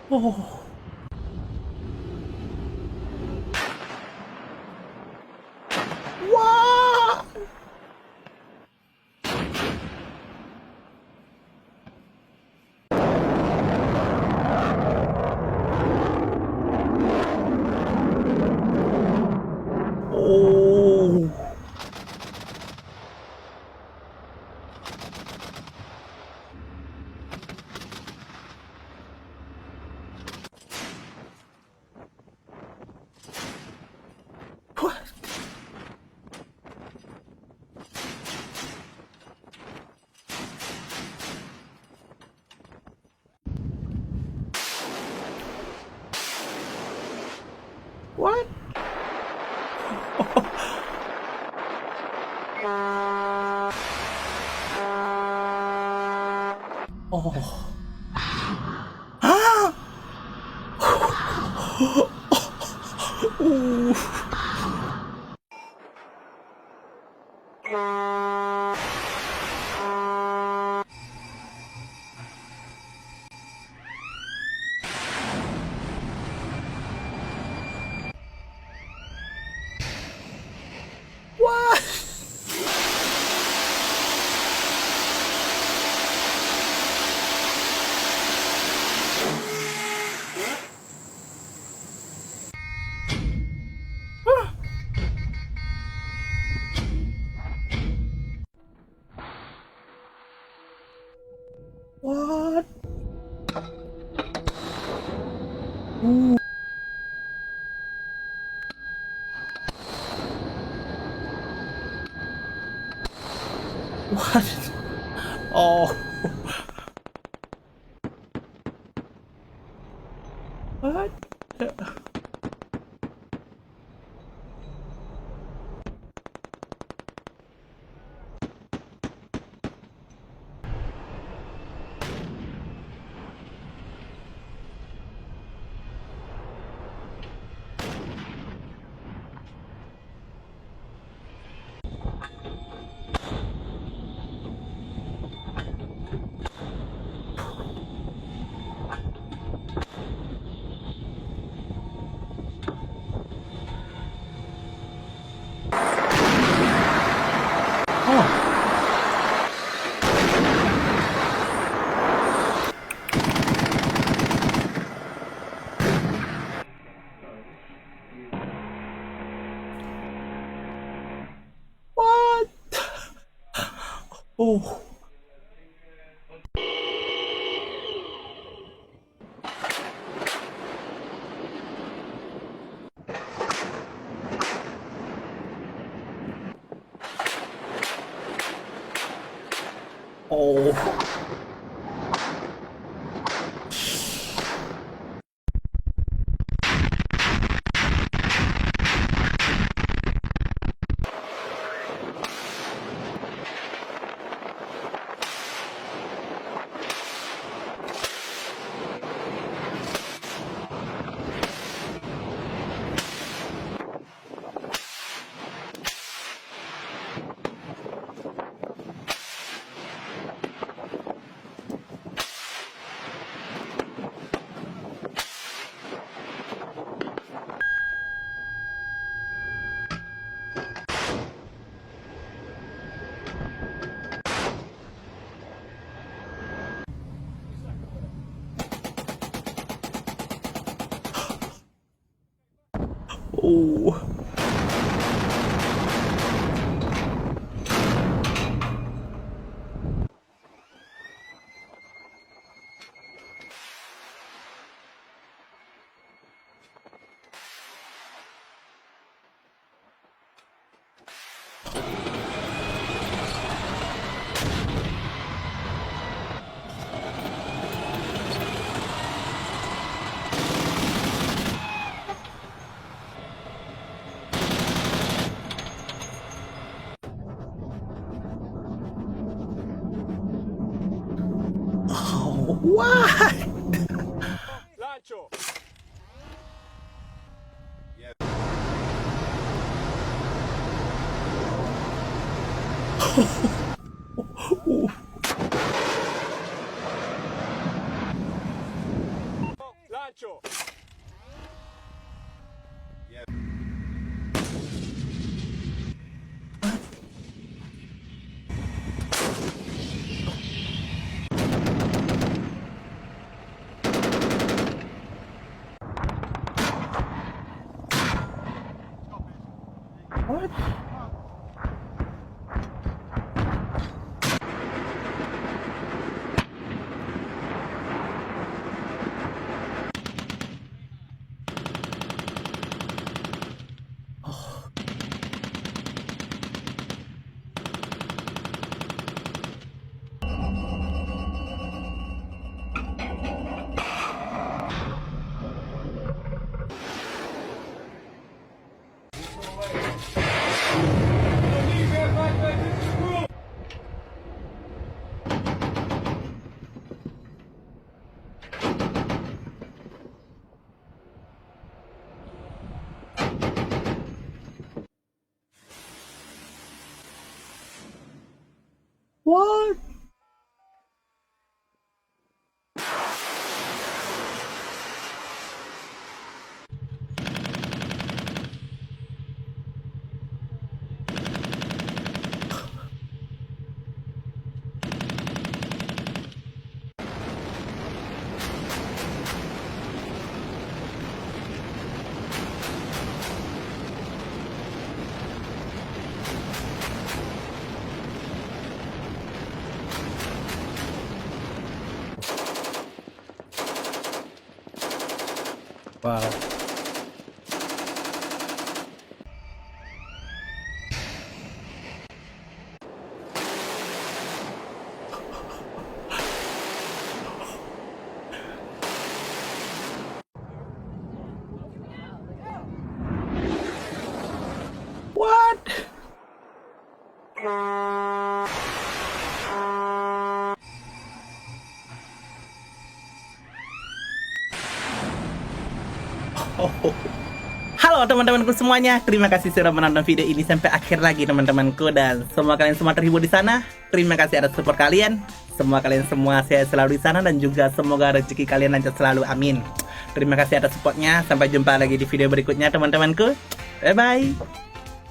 โอ้ว้าโอ้what โอ้ฮะโอ้ว้าwhat what อ๋อ what อ๋อ what โอ้โอ้โอ้ What? Lancio! Lancio! What? What? Wow. What? Oh. Halo teman-temanku semuanya, terima kasih sudah menonton video ini sampai akhir lagi teman-temanku. Dan semua kalian semua terhibur di sana. Terima kasih atas support kalian. Semua kalian semua sehat selalu di sana. Dan juga semoga rezeki kalian lancar selalu, amin. Terima kasih atas supportnya. Sampai jumpa lagi di video berikutnya teman-temanku. Bye-bye.